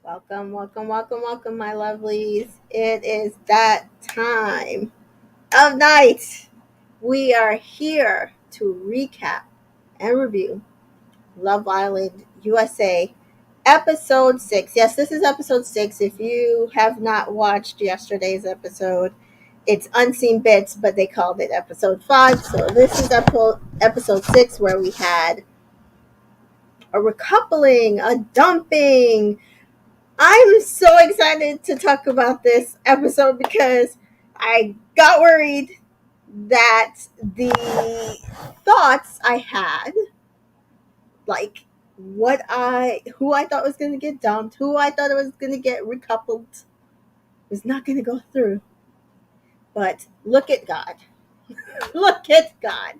Welcome, welcome, welcome, welcome, my lovelies. It is that time of night. We are here to recap and review Love Island USA episode 6. Yes, this is episode 6. If you have not watched yesterday's episode, it's Unseen Bits, but they called it episode 5. So this is episode 6 where we had a recoupling, a dumping. I'm so excited to talk about this episode because I got worried that the thoughts I had, like who I thought was going to get dumped, who I thought was going to get recoupled, was not going to go through. But look at God. Look at God.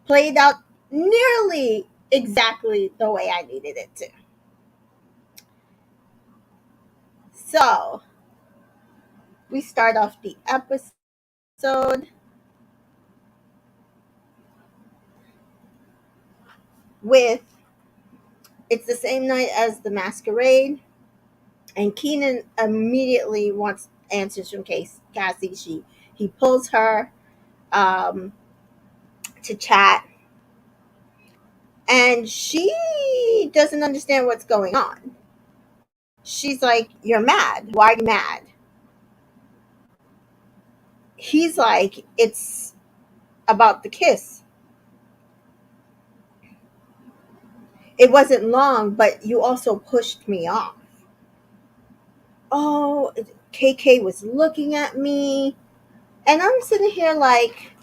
Played out nearly exactly the way I needed it to. So, we start off the episode with it's the same night as the masquerade, and Keenan immediately wants answers from Cassie. He pulls her um, to chat, and she doesn't understand what's going on. She's like, "You're mad. Why are you mad?" He's like, "It's about the kiss. It wasn't long, but you also pushed me off." Oh, KK was looking at me, and I'm sitting here like,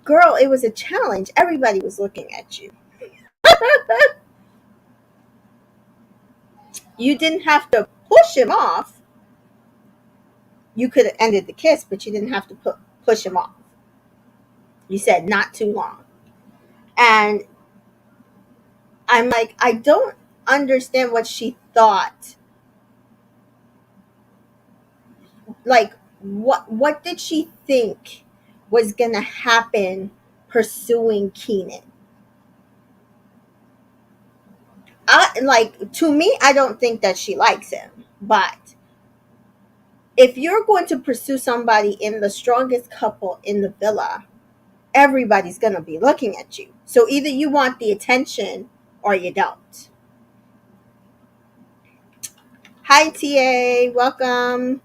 girl, it was a challenge. Everybody was looking at you. You didn't have to push him off. You could have ended the kiss, but you didn't have to push him off. You said not too long. And I'm like, I don't understand what she thought. Like, what did she think was going to happen pursuing Keenan? To me, I don't think that she likes him. But if you're going to pursue somebody in the strongest couple in the villa, everybody's going to be looking at you. So either you want the attention or you don't. Hi, TA. Welcome.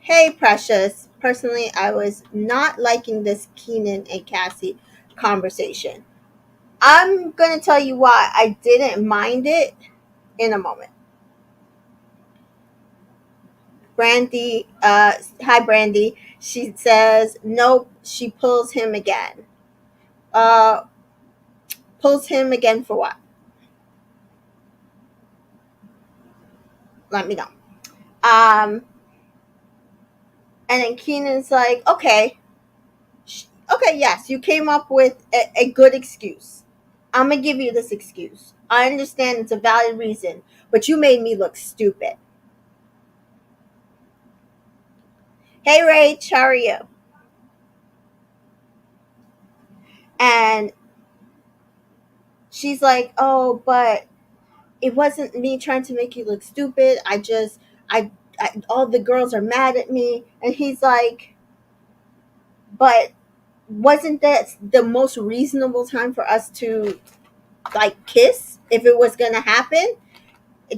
Hey, Precious. Personally, I was not liking this Keenan and Cassie conversation. I'm going to tell you why I didn't mind it in a moment. Brandy, hi, Brandy. She says, nope, she pulls him again. Pulls him again for what? Let me know. And then Keenan's like, okay, yes, you came up with a good excuse. I'm going to give you this excuse. I understand it's a valid reason, but you made me look stupid. Hey, Rach, how are you? And she's like, oh, but it wasn't me trying to make you look stupid. I all the girls are mad at me. And he's like, but wasn't that the most reasonable time for us to like kiss if it was going to happen,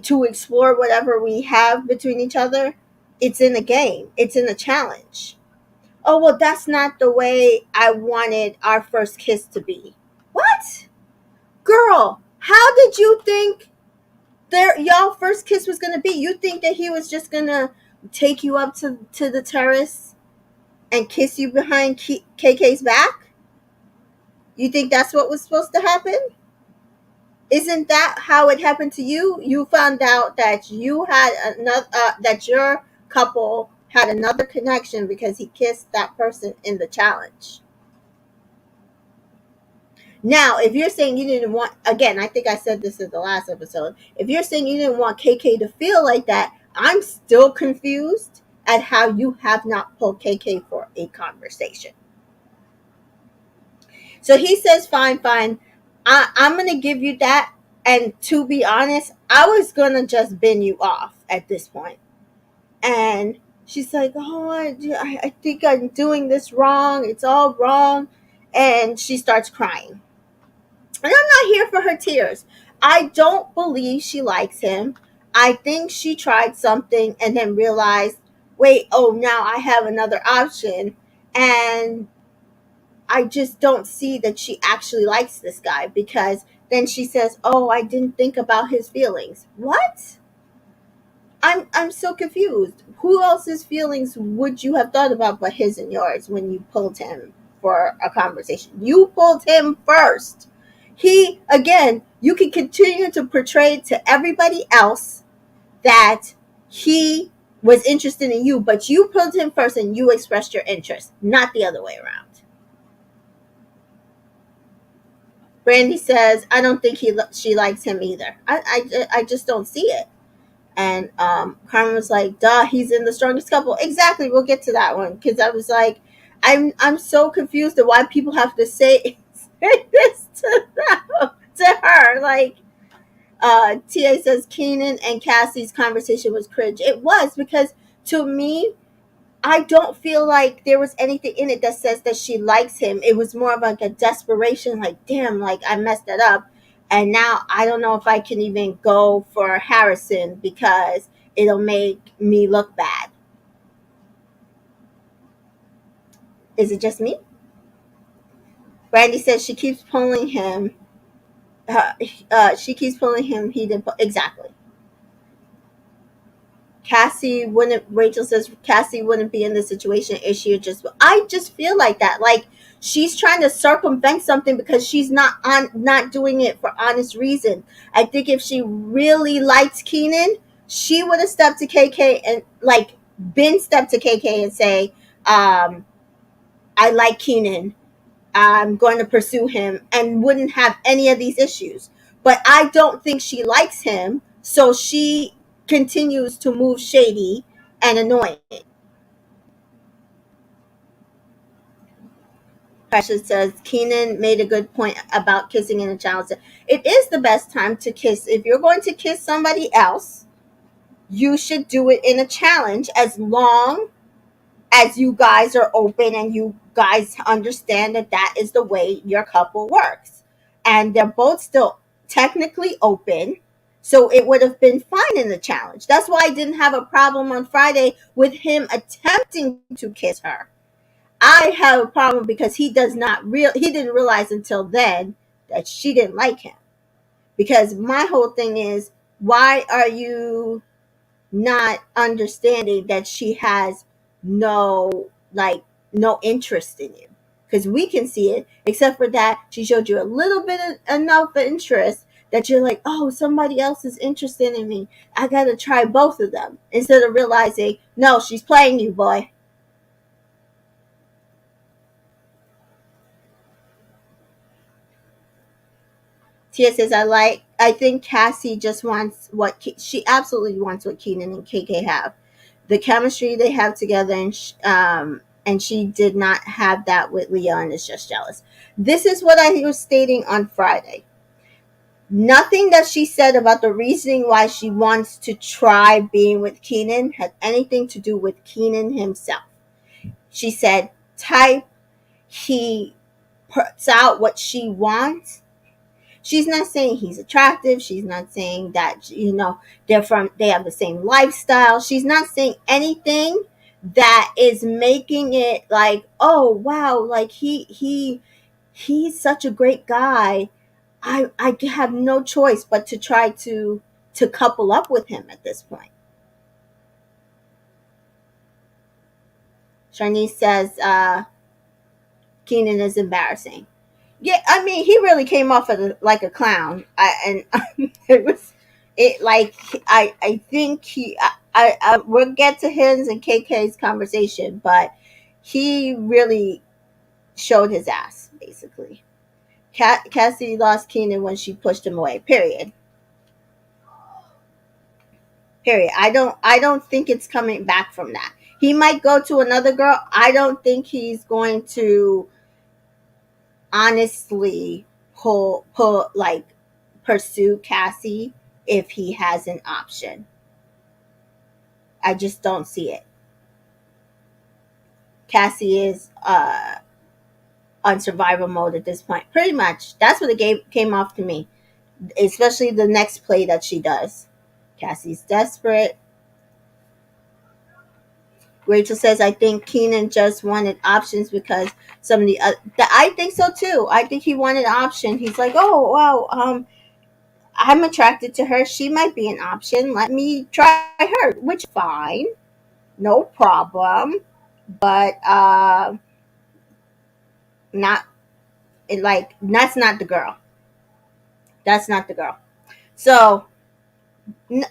to explore whatever we have between each other? It's in a game, it's in a challenge. Oh, well, that's not the way I wanted our first kiss to be. What? Girl, how did you think y'all first kiss was going to be? You think that he was just going to take you up to the terrace and kiss you behind KK's back? You think that's what was supposed to happen? Isn't that how it happened to you? You found out that you had another that your couple had another connection because he kissed that person in the challenge. Now, if you're saying you didn't want, again, I think I said this in the last episode, if you're saying you didn't want KK to feel like that, I'm still confused at how you have not pulled KK for a conversation. So he says, fine, I'm going to give you that. And to be honest, I was gonna just bin you off at this point. And she's like, "Oh, I think I'm doing this wrong. It's all wrong." And she starts crying. And I'm not here for her tears. I don't believe she likes him. I think she tried something and then realized, wait, oh, now I have another option. And I just don't see that she actually likes this guy, because then she says, "Oh, I didn't think about his feelings." What? I'm so confused. Who else's feelings would you have thought about but his and yours when you pulled him for a conversation? You pulled him first. He, again, you can continue to portray to everybody else that he was interested in you, but you pulled him first and you expressed your interest, not the other way around. Brandy says, "I don't think she likes him either. I just don't see it." And Carmen was like, "Duh, he's in the strongest couple." Exactly. We'll get to that one, because I was like, I'm so confused at why people have to say, say this to her. Like, Ta says Keenan and Cassie's conversation was cringe. It was, because to me, I don't feel like there was anything in it that says that she likes him. It was more of like a desperation, like, damn, like I messed it up. And now I don't know if I can even go for Harrison because it'll make me look bad. Is it just me? Brandy says she keeps pulling him. She keeps pulling him. He didn't. Exactly. Cassie wouldn't. Rachel says Cassie wouldn't be in this situation if she had just. I just feel like that. Like she's trying to circumvent something because she's not doing it for honest reason. I think if she really liked Keenan, she would have stepped to KK and like been stepped to KK and say, "I like Keenan. I'm going to pursue him," and wouldn't have any of these issues. But I don't think she likes him, so she continues to move shady and annoying. Precious says Keenan made a good point about kissing in a child's. It is the best time to kiss. If you're going to kiss somebody else, you should do it in a challenge, as long as you guys are open and you guys understand that that is the way your couple works. And they're both still technically open. So it would have been fine in the challenge. That's why I didn't have a problem on Friday with him attempting to kiss her. I have a problem because he didn't realize until then that she didn't like him. Because my whole thing is, why are you not understanding that she has no like no interest in you? Because we can see it, except for that she showed you a little bit of enough interest that you're like, "Oh, somebody else is interested in me, I gotta try both of them," instead of realizing, no, she's playing you, boy. Tia says, I think Cassie just wants she absolutely wants what Keenan and KK have. The chemistry they have together, and she did not have that with Leah and is just jealous. This is what I was stating on Friday. Nothing that she said about the reasoning why she wants to try being with Keenan had anything to do with Keenan himself. She said, type, he puts out what she wants. She's not saying he's attractive. She's not saying that, they have the same lifestyle. She's not saying anything that is making it like, oh wow, like he's such a great guy. I have no choice but to try to couple up with him at this point. Sharnice says Keenan is embarrassing. Yeah, I mean, he really came off like a clown. It was it like I think I we'll get to his and KK's conversation, but he really showed his ass basically. Cassie lost Keenan when she pushed him away. Period. Period. I don't think it's coming back from that. He might go to another girl. I don't think he's going to honestly pull like pursue Cassie if he has an option. I just don't see it. Cassie is on survival mode at this point. Pretty much. That's what the game came off to me. Especially the next play that she does. Cassie's desperate. Rachel says, I think Keenan just wanted options because some of the other. I think so too. I think he wanted an option. He's like, oh, wow, I'm attracted to her. She might be an option. Let me try her, which fine. No problem. But not like that's not the girl. That's not the girl. So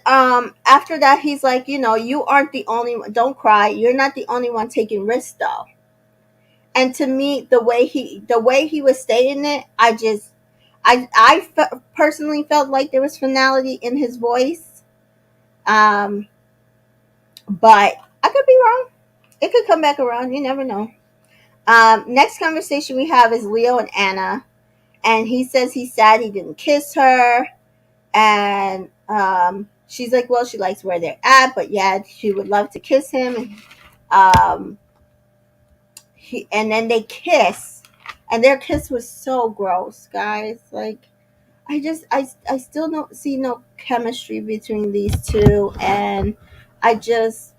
after that he's like, you aren't the only one. Don't cry. You're not the only one taking risks though. And to me, the way he was saying it, personally felt like there was finality in his voice. Um, but I could be wrong. It could come back around. You never know. Next conversation we have is Leo and Anna, and he says he's sad he didn't kiss her, and she's like, well, she likes where they're at, but yeah, she would love to kiss him. Um, and then they kiss, and their kiss was so gross, guys. Like, I still don't see no chemistry between these two, and I just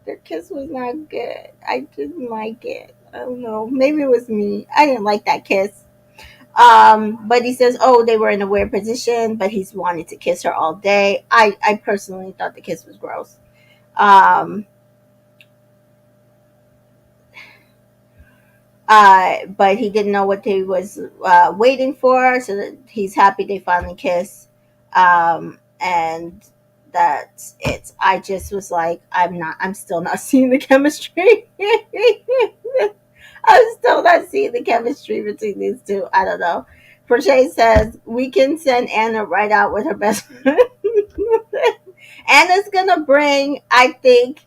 their kiss was not good. I didn't like it. I don't know. Maybe it was me. I didn't like that kiss. But he says, oh, they were in a weird position, but he's wanted to kiss her all day. I personally thought the kiss was gross. Um, but he didn't know what he was waiting for, so that he's happy they finally kiss. And that's it. I just was like, I'm still not seeing the chemistry. I'm still not seeing the chemistry between these two. I don't know. Crochet says we can send Anna right out with her best friend. Anna's gonna bring, I think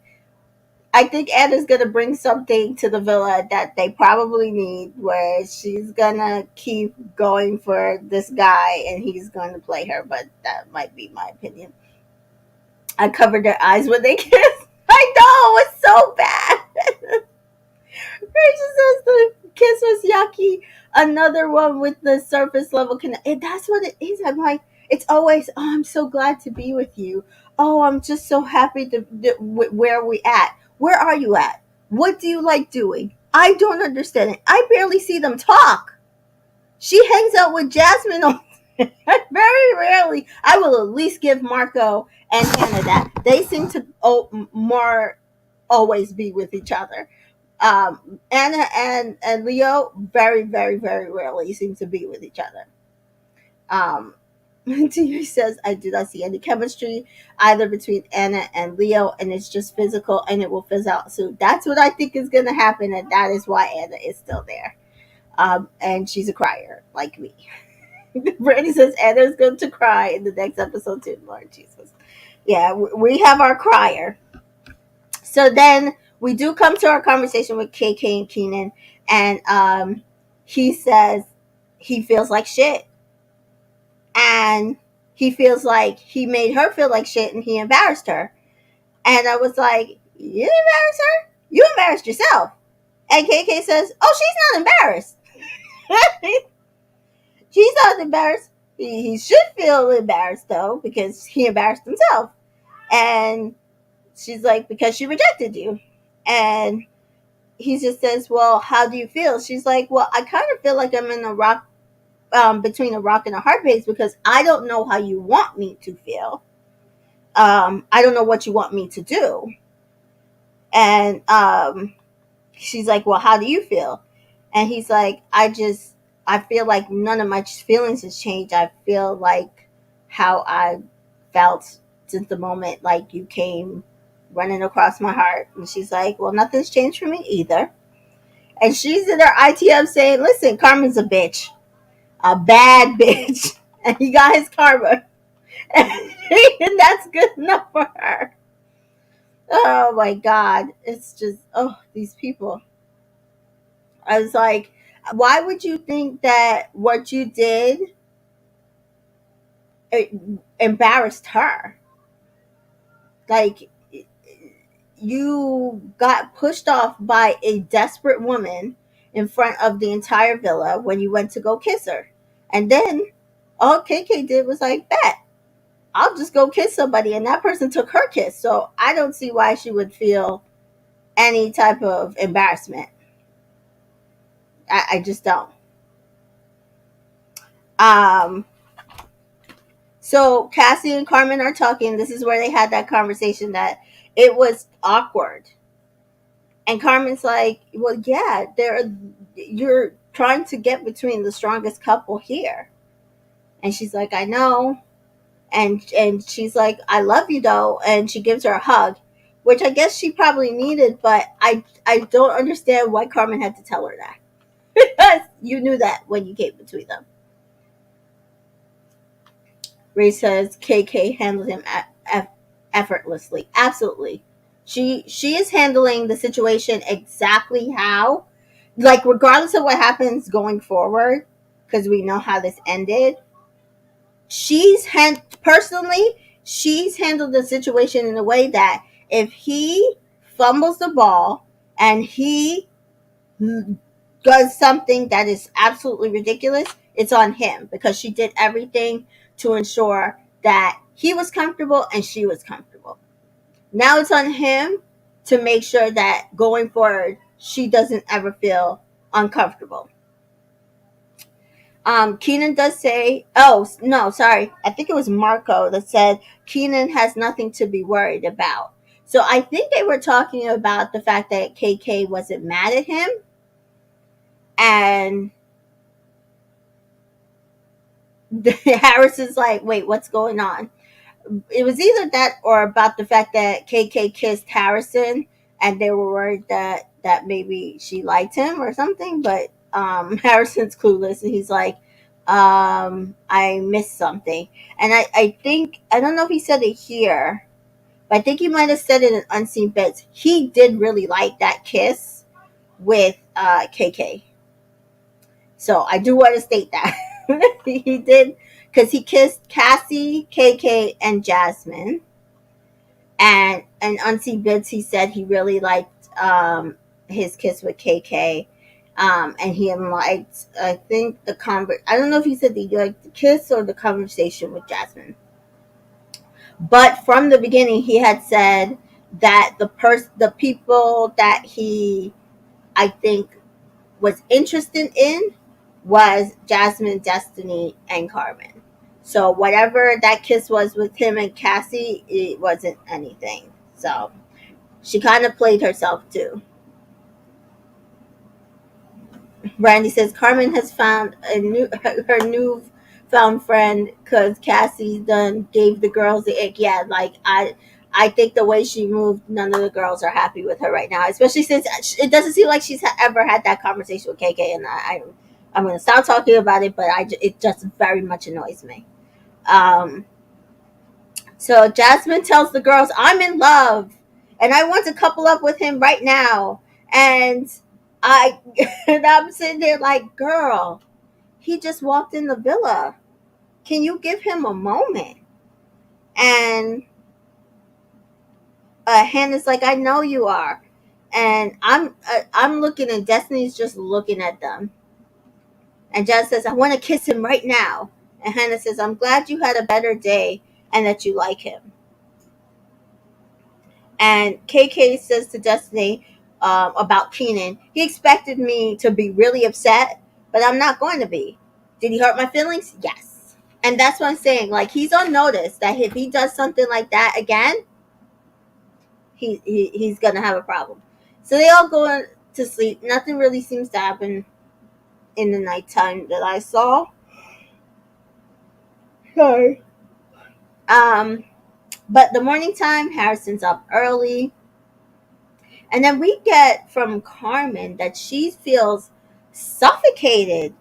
Anna's gonna bring something to the villa that they probably need, where she's gonna keep going for this guy and he's gonna play her, but that might be my opinion. I covered their eyes when they kissed. I know, it was so bad. Rachel says the kiss was yucky. Another one with the surface level connect. That's what it is. I'm like, it's always, oh, I'm so glad to be with you. Oh, I'm just so happy where we at. Where are you at? What do you like doing? I don't understand it. I barely see them talk. She hangs out with Jasmine on very rarely. I will at least give Marco and Hannah that. They seem to more always be with each other. Anna and Leo very, very, very rarely seem to be with each other. Um, T says, I do not see any chemistry either between Anna and Leo, and it's just physical and it will fizz out. So that's what I think is going to happen, and that is why Anna is still there. And she's a crier, like me. Brandy says Anna's going to cry in the next episode too. Lord Jesus. Yeah, we have our crier. So then we do come to our conversation with KK and Keenan, and he says he feels like shit, and he feels like he made her feel like shit, and he embarrassed her. And I was like, you embarrassed her? You embarrassed yourself. And KK says, oh, she's not embarrassed. She's not embarrassed. He should feel embarrassed though, because he embarrassed himself. And she's like, because she rejected you. And he just says, well, how do you feel? She's like, well, I kind of feel like I'm in a rock, between a rock and a hard place, because I don't know how you want me to feel. I don't know what you want me to do. And she's like, well, how do you feel? And he's like, I feel like none of my feelings has changed. I feel like how I felt since the moment like you came running across my heart. And she's like, well, nothing's changed for me either. And she's in her ITM saying, listen, Carmen's a bitch, a bad bitch. And he got his karma. And that's good enough for her. Oh my God. It's just, oh, these people. I was like, why would you think that what you did it embarrassed her. Like, you got pushed off by a desperate woman in front of the entire villa when you went to go kiss her. And then all KK did was like, bet, I'll just go kiss somebody. And that person took her kiss. So I don't see why she would feel any type of embarrassment. I just don't. Um, so Cassie and Carmen are talking. This is where they had that conversation that it was awkward. And Carmen's like, well, yeah, you're trying to get between the strongest couple here. And she's like, I know. And she's like, I love you though. And she gives her a hug, which I guess she probably needed, but I don't understand why Carmen had to tell her that. Because you knew that when you came between them. Ray says KK handled him effortlessly. Absolutely. She is handling the situation exactly how, like, regardless of what happens going forward, because we know how this ended. Personally, she's handled the situation in a way that if he fumbles the ball and he does something that is absolutely ridiculous, it's on him, because she did everything to ensure that he was comfortable and she was comfortable. Now it's on him to make sure that going forward, she doesn't ever feel uncomfortable. Keenan does say, oh, no, sorry. I think it was Marco that said Keenan has nothing to be worried about. So I think they were talking about the fact that KK wasn't mad at him. And Harrison's like, wait, what's going on? It was either that or about the fact that KK kissed Harrison and they were worried that maybe she liked him or something. But Harrison's clueless and he's like, I missed something. And I think, I don't know if he said it here, but I think he might have said it in Unseen Bits. He did really like that kiss with KK. So I do want to state that. He did, because he kissed Cassie, KK, and Jasmine. And Unseen Bits, he said he really liked his kiss with KK. And he liked, I think, I don't know if he said he liked the kiss or the conversation with Jasmine. But from the beginning, he had said that the people that he, I think, was interested in was Jasmine, Destiny, and Carmen. So whatever that kiss was with him and Cassie, it wasn't anything. So she kind of played herself too. Brandy says Carmen has found her new found friend because Cassie done gave the girls the ick. Yeah, like I think the way she moved, none of the girls are happy with her right now. Especially since it doesn't seem like she's ever had that conversation with KK. And I'm going to stop talking about it, but it just very much annoys me. Um, so Jasmine tells the girls, "I'm in love, and I want to couple up with him right now." And I, and I'm sitting there like, "Girl, he just walked in the villa. Can you give him a moment?" And Hannah's like, "I know you are." And I'm looking, and Destiny's just looking at them. And Jazz says, "I want to kiss him right now." And Hannah says, "I'm glad you had a better day and that you like him." And KK says to Destiny about Keenan, "He expected me to be really upset, but I'm not going to be. Did he hurt my feelings? Yes." And that's what I'm saying. Like, he's on notice that if he does something like that again, he's going to have a problem. So they all go to sleep. Nothing really seems to happen in the nighttime that I saw. Sorry. But the morning time, Harrison's up early. And then we get from Carmen that she feels suffocated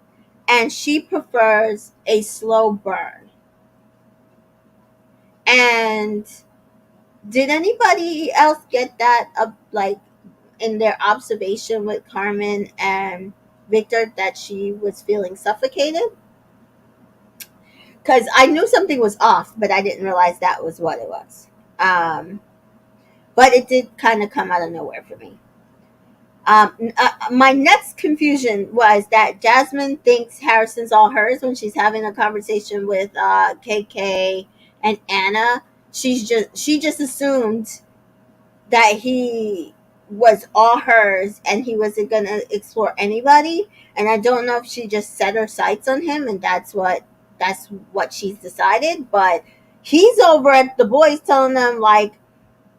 and she prefers a slow burn. And did anybody else get that like in their observation with Carmen and Victor that she was feeling suffocated? because I knew something was off, but I didn't realize that was what it was. Um, but it did kind of come out of nowhere for me. My next confusion was that Jasmine thinks Harrison's all hers when she's having a conversation with KK and Anna. She just assumed that he was all hers and he wasn't gonna explore anybody. And I don't know if she just set her sights on him and that's what she's decided. But he's over at the boys telling them like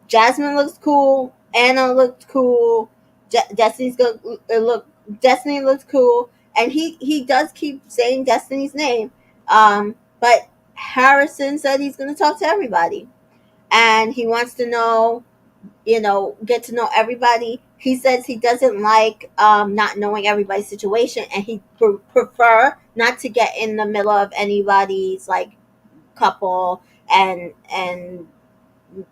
Jasmine looks cool, Anna looks cool, Destiny's gonna look. Destiny looks cool, and he does keep saying Destiny's name. But Harrison said he's gonna talk to everybody, and he wants to know, get to know everybody. He says he doesn't like not knowing everybody's situation, and he prefer not to get in the middle of anybody's like couple and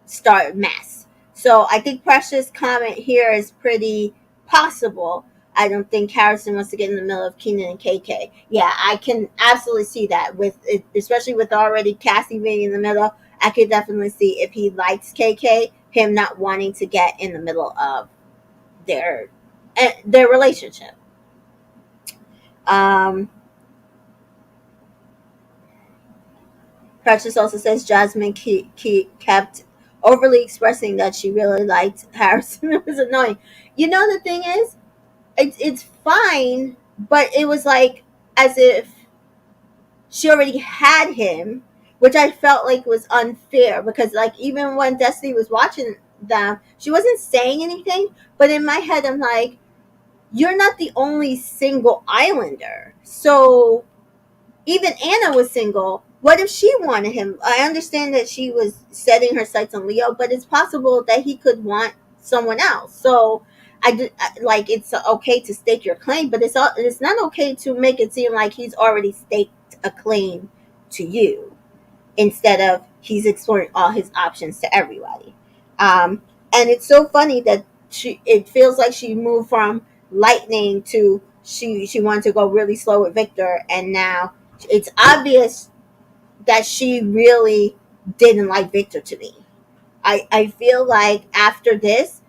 start mess. So I think Precious' comment here is pretty possible. I don't think Harrison wants to get in the middle of Keenan and KK. Yeah, I can absolutely see that with it, especially with already Cassie being in the middle. I could definitely see if he likes KK, him not wanting to get in the middle of their their relationship. Um, Precious also says Jasmine kept overly expressing that she really liked Harrison. It was annoying. The thing is, it's fine, but it was like as if she already had him, which I felt like was unfair because, like, even when Destiny was watching them, she wasn't saying anything. But in my head, I'm like, you're not the only single Islander. So even Anna was single. What if she wanted him? I understand that she was setting her sights on Leo, but it's possible that he could want someone else. So like it's okay to stake your claim, but it's not okay to make it seem like he's already staked a claim to you instead of he's exploring all his options to everybody. And it's so funny that it feels like she moved from lightning to she wanted to go really slow with Victor, and now it's obvious that she really didn't like Victor to me. I feel like after this,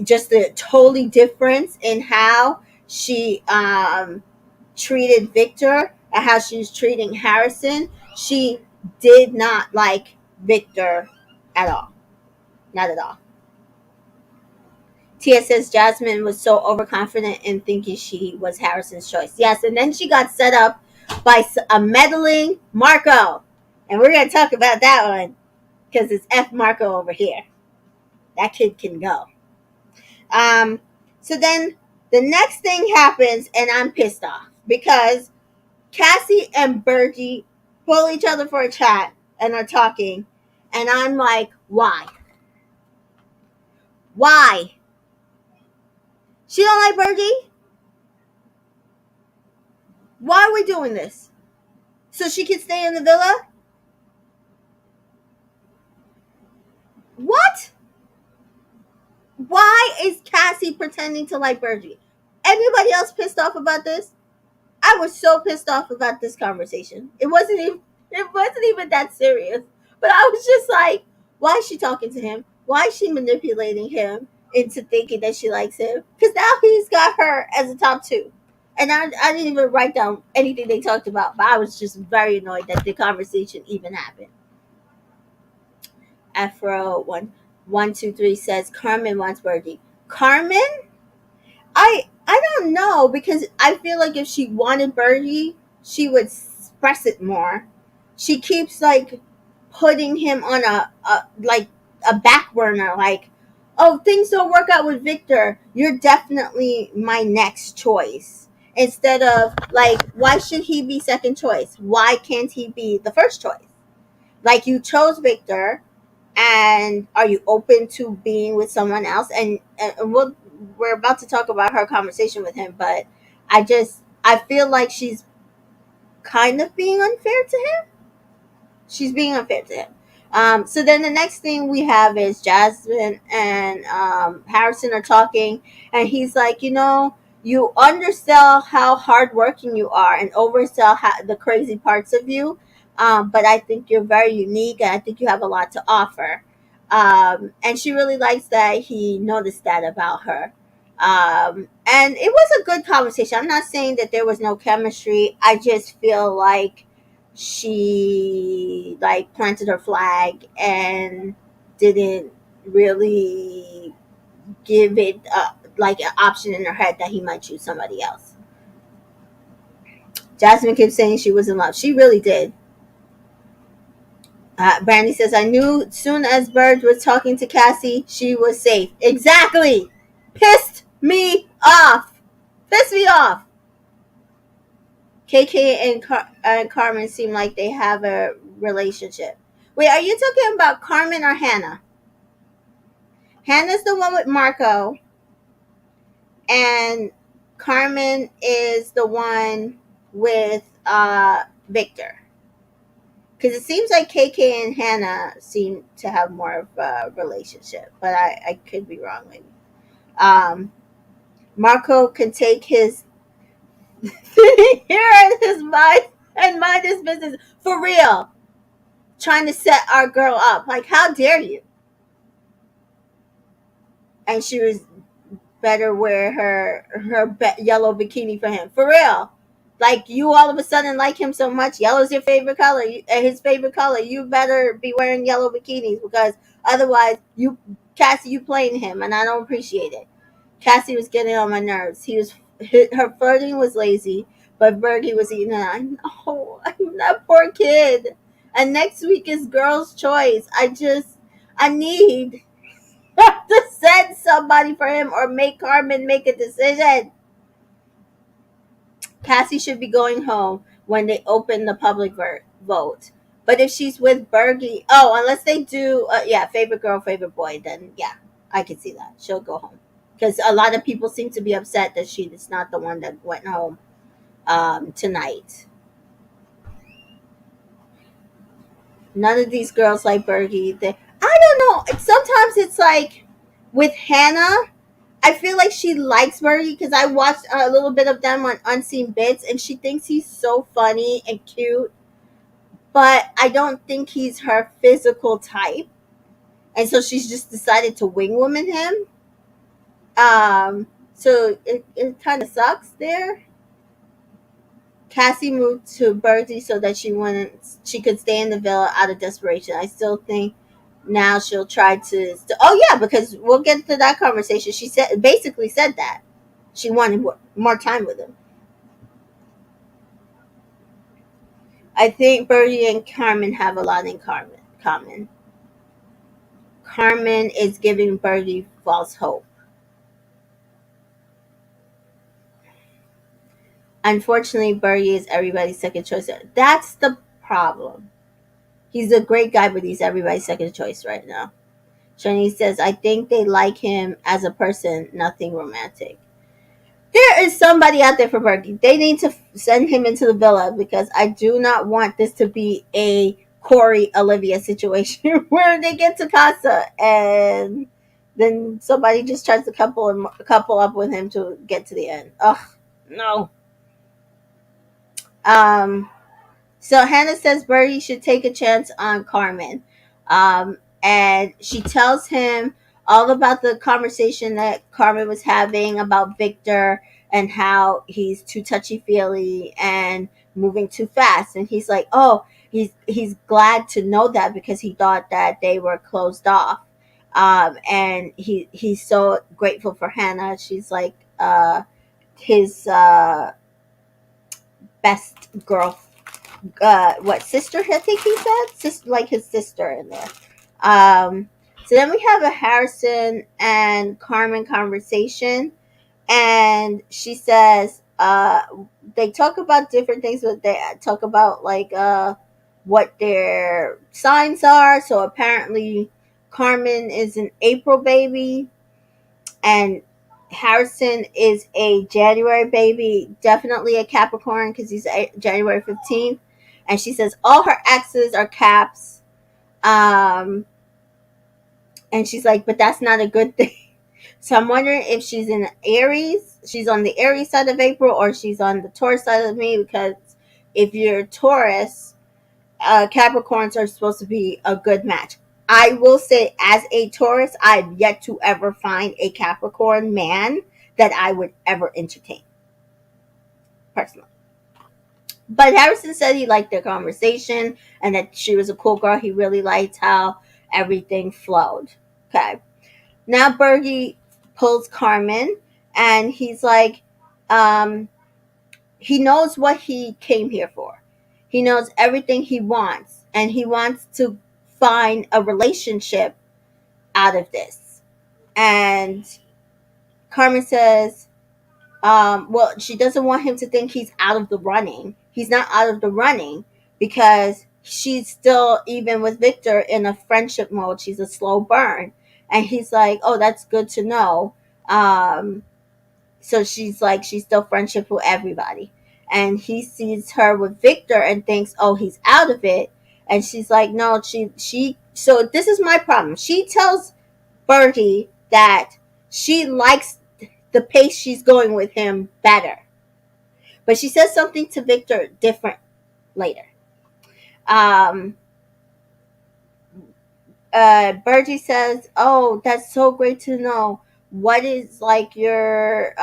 just a totally difference in how she treated Victor and how she was treating Harrison. She did not like Victor at all. Not at all. Tia says Jasmine was so overconfident in thinking she was Harrison's choice. Yes, and then she got set up by a meddling Marco. And we're going to talk about that one because it's F Marco over here. That kid can go. Um, so then the next thing happens, and I'm pissed off because Cassie and Bergie pull each other for a chat and are talking. And I'm like, why? Why? She don't like Bergie? Why are we doing this? So she can stay in the villa? What? Why is Cassie pretending to like Bergie? Anybody else pissed off about this? I was so pissed off about this conversation. It wasn't even that serious. But I was just like, why is she talking to him? Why is she manipulating him into thinking that she likes him? Because now he's got her as a top two. And I didn't even write down anything they talked about, but I was just very annoyed that the conversation even happened. Afro 123 says Carmen wants Birdie. Carmen? I don't know because I feel like if she wanted Birdie, she would express it more. She keeps like putting him on a back burner, like, oh, things don't work out with Victor. You're definitely my next choice. Instead of like, why should he be second choice? Why can't he be the first choice? Like you chose Victor, and are you open to being with someone else? And we're about to talk about her conversation with him, but I feel like she's kind of being unfair to him. She's being unfair to him. So then the next thing we have is Jasmine and Harrison are talking, and he's like, you undersell how hardworking you are and oversell the crazy parts of you. But I think you're very unique, and I think you have a lot to offer. And she really likes that he noticed that about her. And it was a good conversation. I'm not saying that there was no chemistry. I just feel like she like planted her flag and didn't really give it like an option in her head that he might choose somebody else. Jasmine kept saying she was in love. She really did. Brandy says, I knew soon as Bird was talking to Cassie, she was safe. Exactly. Pissed me off. Pissed me off. KK and Carmen seem like they have a relationship. Wait, are you talking about Carmen or Hannah? Hannah's the one with Marco, and Carmen is the one with Victor. Because it seems like KK and Hannah seem to have more of a relationship, but I could be wrong. Maybe Marco can take his sitting here in his mind and mind his business for real, trying to set our girl up. Like, how dare you? And she was better wear her yellow bikini for him for real. Like, you all of a sudden like him so much. Yellow's your favorite color, his favorite color. You better be wearing yellow bikinis, because otherwise, Cassie, you playing him, and I don't appreciate it. Cassie was getting on my nerves. Her flirting was lazy, but Bergie was eating it. I know, that poor kid. And next week is girls' choice. I need to send somebody for him or make Carmen make a decision. Cassie should be going home when they open the public vote. But if she's with Bergie, unless they do, favorite girl, favorite boy, then yeah, I can see that. She'll go home. Because a lot of people seem to be upset that she is not the one that went home tonight. None of these girls like Bergie. I don't know. Sometimes it's like with Hannah, I feel like she likes Bergie because I watched a little bit of them on Unseen Bits, and she thinks he's so funny and cute. But I don't think he's her physical type, and so she's just decided to wing woman him. So it kind of sucks there. Cassie moved to Bertie so that she could stay in the villa out of desperation. I still think now she'll try to. Oh yeah, because we'll get to that conversation. She basically said that she wanted more time with him. I think Bertie and Carmen have a lot in common. Carmen is giving Bertie false hope. Unfortunately, Bertie is everybody's second choice. That's the problem. He's a great guy, but he's everybody's second choice right now. Shani says, I think they like him as a person, nothing romantic. There is somebody out there for Bergie. They need to send him into the villa, because I do not want this to be a Corey Olivia situation where they get to Casa and then somebody just tries to couple up with him to get to the end. Ugh, no. Um, So Hannah says Bertie should take a chance on Carmen. And she tells him all about the conversation that Carmen was having about Victor and how he's too touchy feely and moving too fast. And he's like, oh, he's glad to know that, because he thought that they were closed off. And he's so grateful for Hannah. She's like his best girl, what sister, I think he said, like his sister in there. So then we have a Harrison and Carmen conversation, and she says they talk about different things, but they talk about like what their signs are. So apparently Carmen is an April baby, and Harrison is a January baby, definitely a Capricorn because he's January 15th. And she says all her exes are Caps. And she's like, but that's not a good thing. So I'm wondering if she's in Aries. She's on the Aries side of April, or she's on the Taurus side of me, because if you're Taurus, Capricorns are supposed to be a good match. I will say, as a Taurus, I've yet to ever find a Capricorn man that I would ever entertain, personally. But Harrison said he liked their conversation and that she was a cool girl. He really liked how everything flowed. Okay. Now Bergie pulls Carmen and he's like, um, he knows what he came here for. He knows everything he wants, and he wants to find a relationship out of this. And Carmen says, well, she doesn't want him to think he's out of the running. He's not out of the running because she's still, even with Victor, in a friendship mode. She's a slow burn. And he's like, oh, that's good to know. So she's like, she's still friendship with everybody. And he sees her with Victor and thinks, oh, he's out of it. And she's like, no, so this is my problem. She tells Bertie that she likes the pace she's going with him better. But she says something to Victor different later. Um, Bertie says, "Oh, that's so great to know. What is like your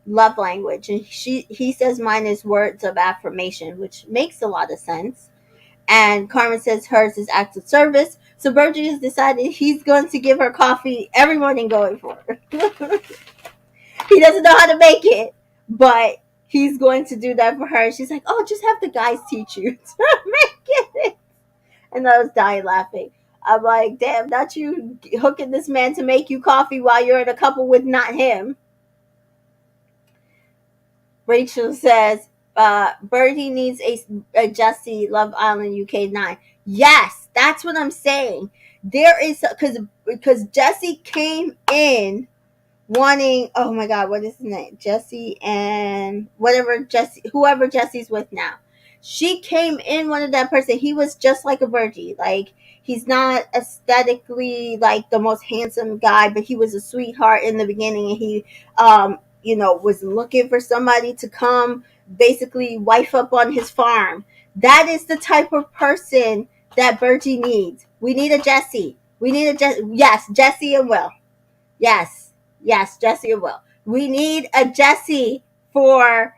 love language?" And he says, "Mine is words of affirmation," which makes a lot of sense. And Carmen says hers is acts of service. So Bertie has decided he's going to give her coffee every morning going forward. He doesn't know how to make it, but he's going to do that for her. She's like, "Oh, just have the guys teach you to make it." And I was dying laughing. I'm like, damn, not you hooking this man to make you coffee while you're in a couple with not him. Rachel says, Birdie needs a Jesse Love Island UK 9. Yes, that's what I'm saying. There is, because Jesse came in wanting, oh my god, what is his name? Jesse and whoever Jesse's with now. She came in wanted that person. He was just like a Virgie. Like, he's not aesthetically like the most handsome guy, but he was a sweetheart in the beginning, and he was looking for somebody to come basically wife up on his farm. That is the type of person that Virgie needs. We need a Jesse. We need a Jesse. Yes, Jesse and Will. Yes, yes, Jesse and Will. We need a Jesse for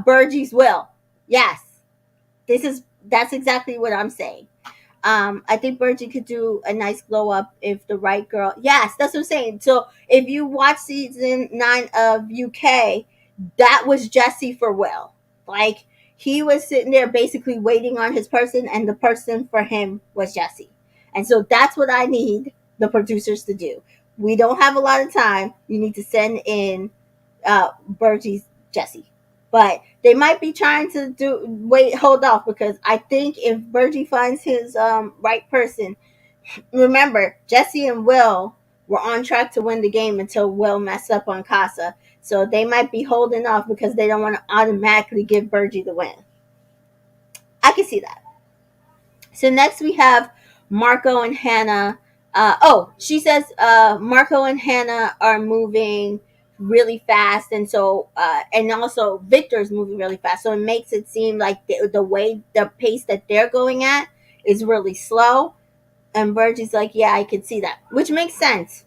Virgie's Will. Yes, that's exactly what I'm saying. I think Virgie could do a nice glow up if the right girl. Yes, that's what I'm saying. So if you watch season 9 of UK, that was Jesse for Will. Like, he was sitting there basically waiting on his person, and the person for him was Jesse. And so that's what I need the producers to do. We don't have a lot of time. You need to send in Virgie's Jesse. But they might be trying to hold off, because I think if Virgie finds his right person, remember, Jesse and Will were on track to win the game until Will messed up on Casa. So they might be holding off because they don't want to automatically give Virgie the win. I can see that. So next we have Marco and Hannah. She says Marco and Hannah are moving really fast, and so and also Victor's moving really fast. So it makes it seem like the pace that they're going at is really slow. And Virgie's like, yeah, I can see that, which makes sense.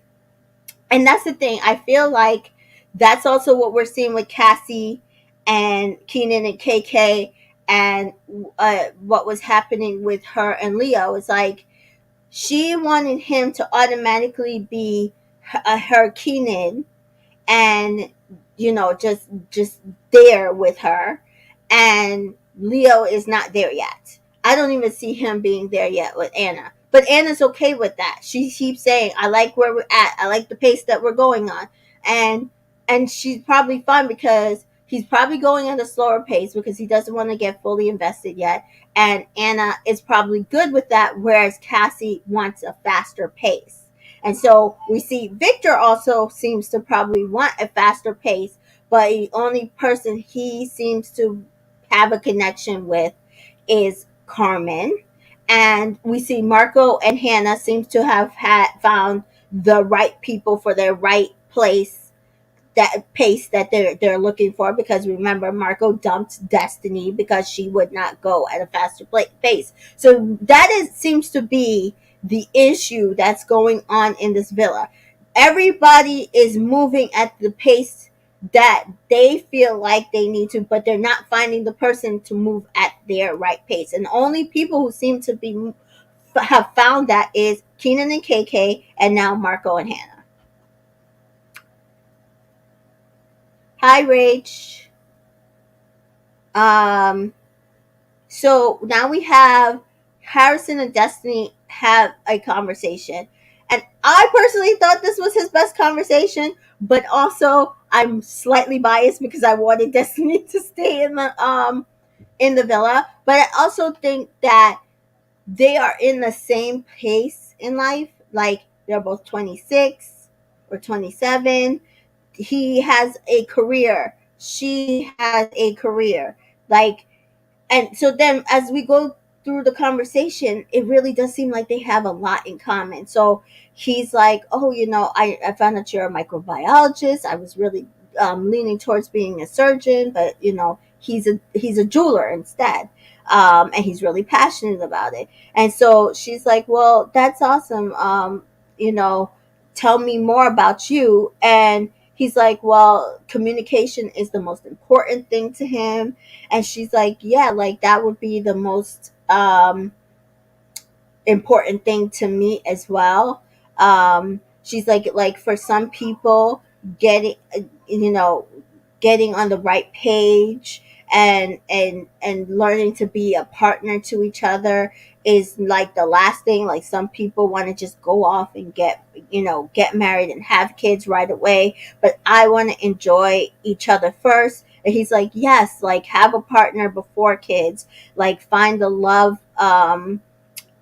And that's the thing. I feel like that's also what we're seeing with Cassie and Keenan and KK, and what was happening with her and Leo. It's like she wanted him to automatically be her Keenan, and just there with her, and Leo is not there yet. I don't even see him being there yet with Anna, but Anna's okay with that. She keeps saying, I like where we're at, I like the pace that we're going on, and she's probably fine because he's probably going at a slower pace because he doesn't want to get fully invested yet, and Anna is probably good with that, whereas Cassie wants a faster pace. And so we see Victor also seems to probably want a faster pace, but the only person he seems to have a connection with is Carmen. And we see Marco and Hannah seems to have found the right people for their right place that pace that they're looking for, because remember, Marco dumped Destiny because she would not go at a faster pace. So that is seems to be the issue that's going on in this villa. Everybody is moving at the pace that they feel like they need to, but they're not finding the person to move at their right pace. And the only people who seem to be have found that is Keenan and KK, and now Marco and Hannah. Hi, Rach. Um, so now we have Harrison and Destiny have a conversation. And I personally thought this was his best conversation, but also I'm slightly biased because I wanted Destiny to stay in the villa. But I also think that they are in the same pace in life. Like they're both 26 or 27. He has a career. She has a career. Like, and so then as we go through the conversation, it really does seem like they have a lot in common. So he's like, oh, I found out you're a microbiologist. I was really leaning towards being a surgeon, but he's a jeweler instead. And he's really passionate about it. And so she's like, well, that's awesome. You know, tell me more about you. And he's like, well, communication is the most important thing to him. And she's like, yeah, like that would be the most important thing to me as well. She's like for some people, getting you know getting on the right page and learning to be a partner to each other is like the last thing. Like some people want to just go off and get married and have kids right away, but I want to enjoy each other first. And he's like, yes, like have a partner before kids, like find the love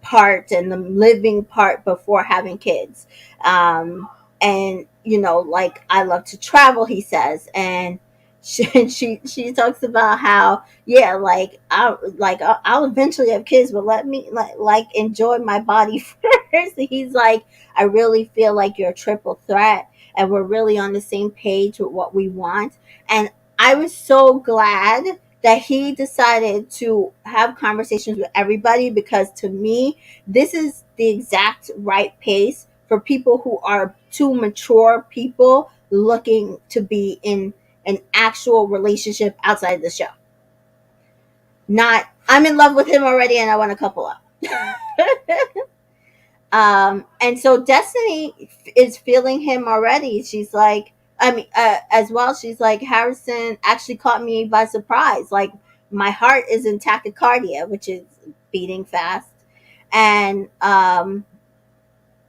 part and the living part before having kids. And like I love to travel, he says. And she talks about how, yeah, I'll eventually have kids, but let me like enjoy my body first. He's like, I really feel like you're a triple threat, and we're really on the same page with what we want. And I was so glad that he decided to have conversations with everybody, because to me, this is the exact right pace for people who are too mature people looking to be in an actual relationship outside of the show. Not, I'm in love with him already and I want to couple up. And so Destiny is feeling him already. She's like, I mean, as well, she's like, Harrison actually caught me by surprise. Like, my heart is in tachycardia, which is beating fast. And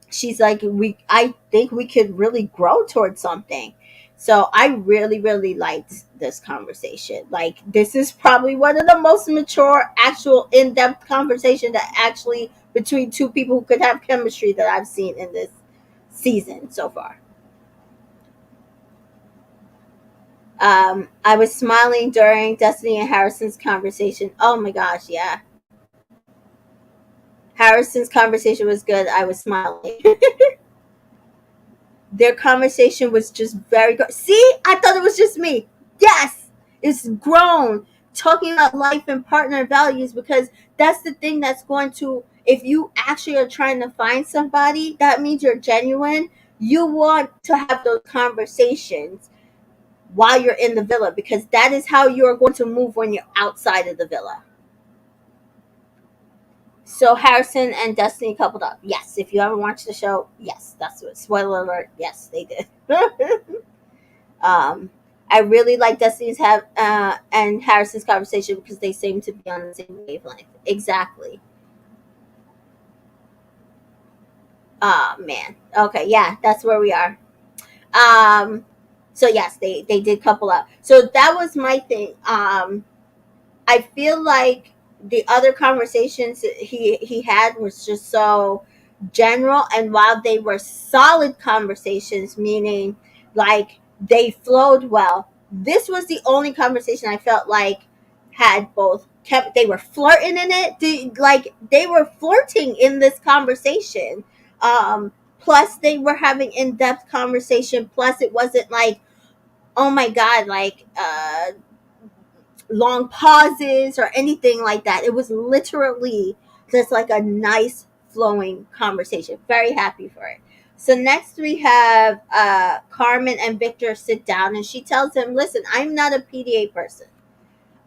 she's like, I think we could really grow towards something. So I really, really liked this conversation. Like, this is probably one of the most mature, actual in-depth conversation that actually between two people who could have chemistry that I've seen in this season so far. I was smiling during Destiny and Harrison's conversation. Oh my gosh, yeah. Harrison's conversation was good. I was smiling. Their conversation was just very good. See, I thought it was just me. Yes, it's grown. Talking about life and partner values, because that's the thing that's going to, if you actually are trying to find somebody, that means you're genuine. You want to have those conversations while you're in the villa, because that is how you're going to move when you're outside of the villa. So Harrison and Destiny coupled up. Yes, if you ever watched the show, yes, that's what. Spoiler alert. Yes, they did. I really like Destiny's and Harrison's conversation because they seem to be on the same wavelength. Exactly. Oh man. Okay, yeah, that's where we are. Um, so yes, they did couple up. So that was my thing. I feel like the other conversations he had was just so general, and while they were solid conversations, meaning like they flowed well, this was the only conversation I felt like had both kept, they were flirting in it, like they were flirting in this conversation. Plus they were having in-depth conversation, plus it wasn't like oh my God, like long pauses or anything like that. It was literally just like a nice flowing conversation. Very happy for it. So next we have Carmen and Victor sit down, and she tells him, listen, I'm not a PDA person.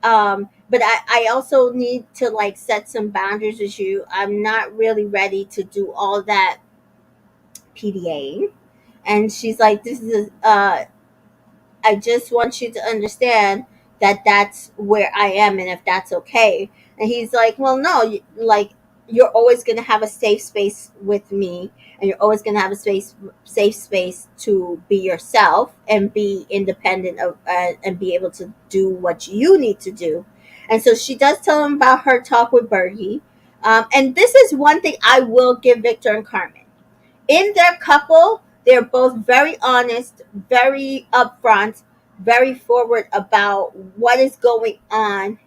But I also need to like set some boundaries with you. I'm not really ready to do all that PDA. And she's like, this is I just want you to understand that that's where I am, and if that's okay. And he's like, well, no, like you're always going to have a safe space with me, and you're always going to have a safe space to be yourself and be independent of and be able to do what you need to do. And so she does tell him about her talk with Bergie. And this is one thing I will give Victor and Carmen in their couple. They're both very honest, very upfront, very forward about what is going on,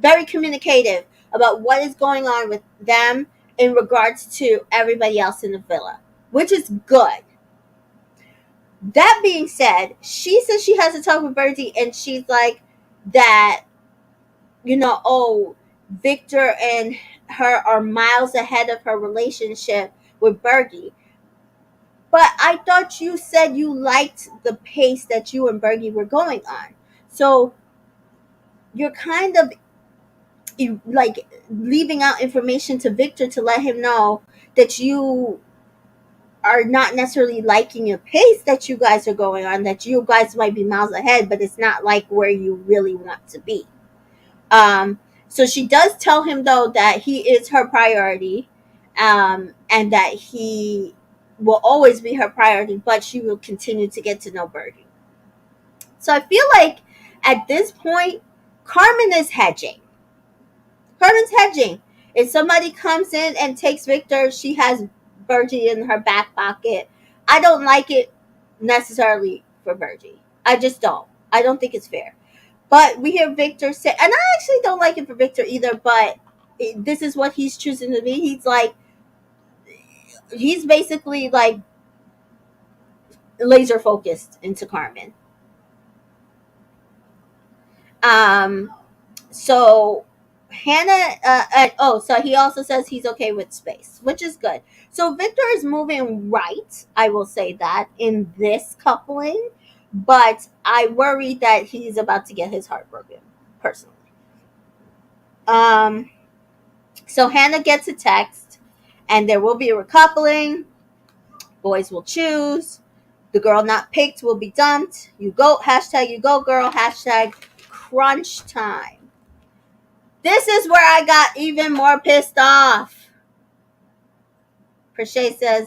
very communicative about what is going on with them in regards to everybody else in the villa, which is good. That being said, she says she has to talk with Bertie, and she's like that, oh, Victor and her are miles ahead of her relationship with Bergie. But I thought you said you liked the pace that you and Bergie were going on. So you're kind of like leaving out information to Victor to let him know that you are not necessarily liking your pace that you guys are going on, that you guys might be miles ahead, but it's not like where you really want to be. So she does tell him though that he is her priority, and that he will always be her priority, but she will continue to get to know Bertie. So I feel like at this point, Carmen is hedging. Carmen's hedging. If somebody comes in and takes Victor, she has Bergie in her back pocket. I don't like it necessarily for Bergie. I just don't. I don't think it's fair. But we hear Victor say, and I actually don't like it for Victor either, but this is what he's choosing to be. He's basically like laser focused into Carmen. Um, so Hannah, so he also says he's okay with space, which is good. So Victor is moving right, I will say that, in this coupling, but I worry that he's about to get his heart broken, personally. Um, so Hannah gets a text, and there will be a recoupling. Boys will choose. The girl not picked will be dumped. You go, hashtag you go girl, hashtag crunch time. This is where I got even more pissed off. Precious says,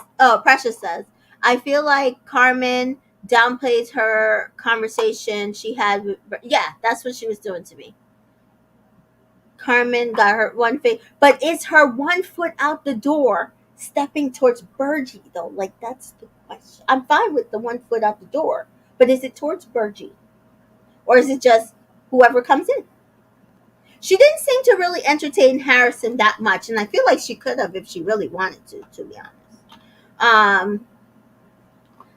I feel like Carmen downplays her conversation she had with, yeah, that's what she was doing to me. Carmen got her one foot, but it's her 1 foot out the door stepping towards Bergie, though. Like, that's the question. I'm fine with the 1 foot out the door, but is it towards Bergie? Or is it just whoever comes in? She didn't seem to really entertain Harrison that much, and I feel like she could have if she really wanted to be honest.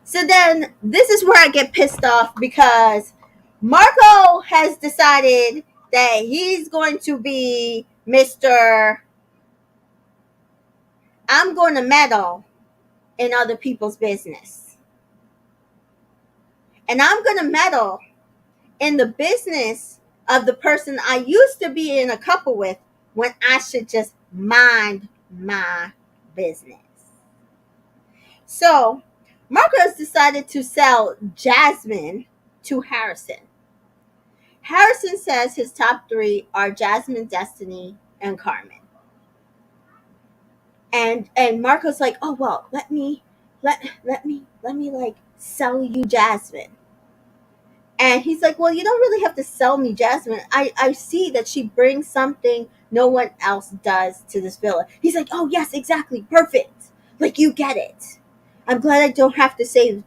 So then this is where I get pissed off because Marco has decided that he's going to be Mr. I'm going to meddle in other people's business. And I'm going to meddle in the business of the person I used to be in a couple with when I should just mind my business. So, Marco has decided to sell Jasmine to Harrison. Harrison says his top three are Jasmine, Destiny, and Carmen. And Marco's like, oh well, let me like sell you Jasmine. And he's like, well, you don't really have to sell me Jasmine. I see that she brings something no one else does to this villa. He's like, oh yes, exactly, perfect. Like, you get it. I'm glad I don't have to say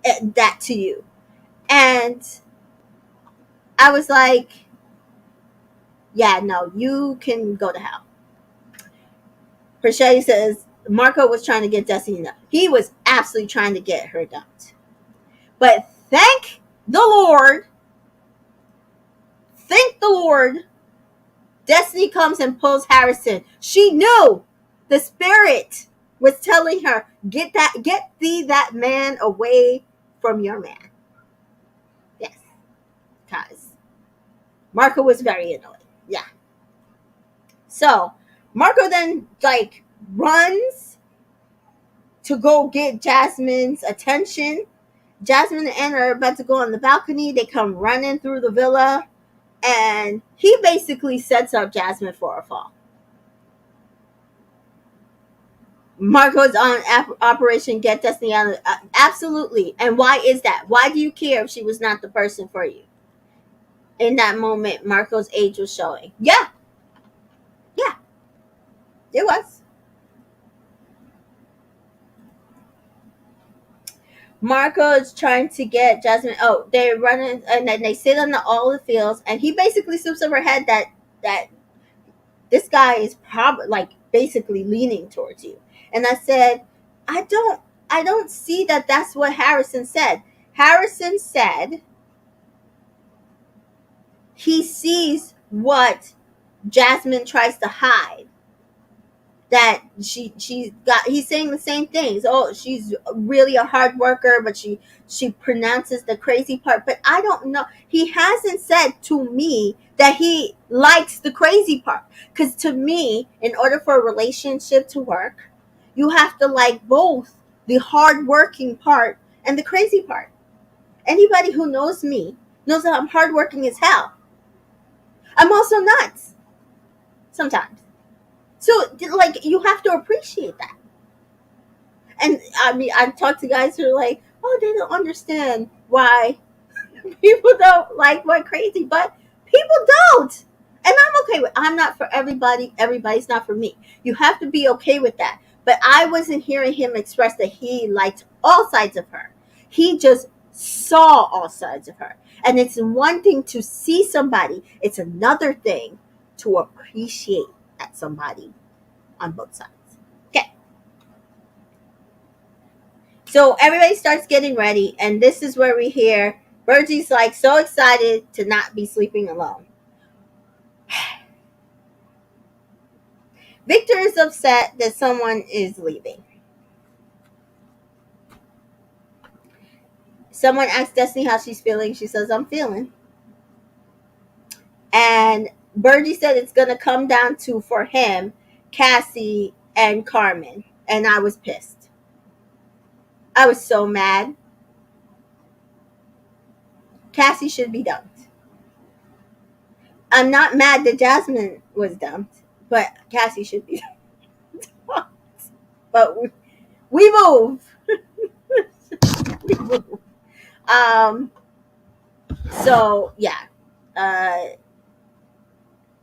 that to you. And I was like, yeah, no, you can go to hell. Prashey says Marco was trying to get Destiny dumped. He was absolutely trying to get her dumped. But thank the Lord, thank the Lord, Destiny comes and pulls Harrison. She knew the spirit was telling her, get thee that man away from your man. Yes, because Marco was very annoyed. Yeah. So Marco then like runs to go get Jasmine's attention. Jasmine and Anna are about to go on the balcony. They come running through the villa, and he basically sets up Jasmine for a fall. Marco's on Operation Get Destiny out. Absolutely. And why is that? Why do you care if she was not the person for you? In that moment, Marco's age was showing. Yeah. Yeah. It was. Marco is trying to get Jasmine. Oh, they're running, and then they sit on all the fields, and he basically slips over her head that this guy is probably like basically leaning towards you. And I said, I don't see that. That's what Harrison said. Harrison said he sees what Jasmine tries to hide. That she's got. He's saying the same things. Oh, she's really a hard worker, but she pronounces the crazy part. But I don't know. He hasn't said to me that he likes the crazy part. Because to me, in order for a relationship to work, you have to like both the hard working part and the crazy part. Anybody who knows me knows that I'm hardworking as hell. I'm also nuts sometimes. So, like, you have to appreciate that. And I mean, I've talked to guys who are like, oh, they don't understand why people don't like my crazy, but people don't. And I'm okay with. I'm not for everybody. Everybody's not for me. You have to be okay with that. But I wasn't hearing him express that he liked all sides of her. He just saw all sides of her. And it's one thing to see somebody. It's another thing to appreciate that somebody on both sides. Okay. So everybody starts getting ready, and this is where we hear Virgie's like so excited to not be sleeping alone. Victor is upset that someone is leaving. Someone asks Destiny how she's feeling. She says, I'm feeling. And Virgie said it's going to come down to, for him, Cassie and Carmen. And I was pissed. I was so mad. Cassie should be dumped. I'm not mad that Jasmine was dumped, but Cassie should be dumped. But we move. We move. So yeah,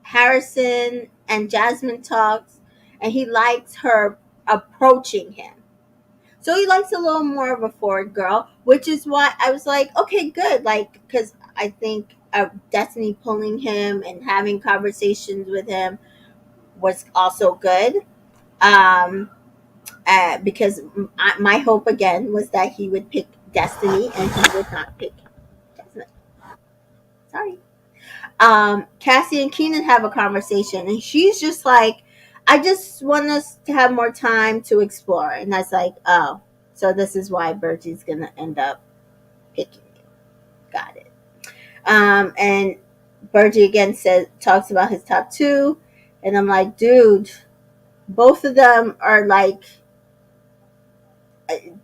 Harrison and Jasmine talks, and he likes her approaching him. So he likes a little more of a forward girl, which is why I was like, okay, good. Like, because I think Destiny pulling him and having conversations with him was also good. Because my hope again was that he would pick Destiny and he would not pick Jasmine. Sorry. Cassie and Keenan have a conversation, and she's just like, I just want us to have more time to explore. And I was like, oh, so this is why Bertie's going to end up picking you. Got it. And Bertie again talks about his top two, and I'm like, dude, both of them are like,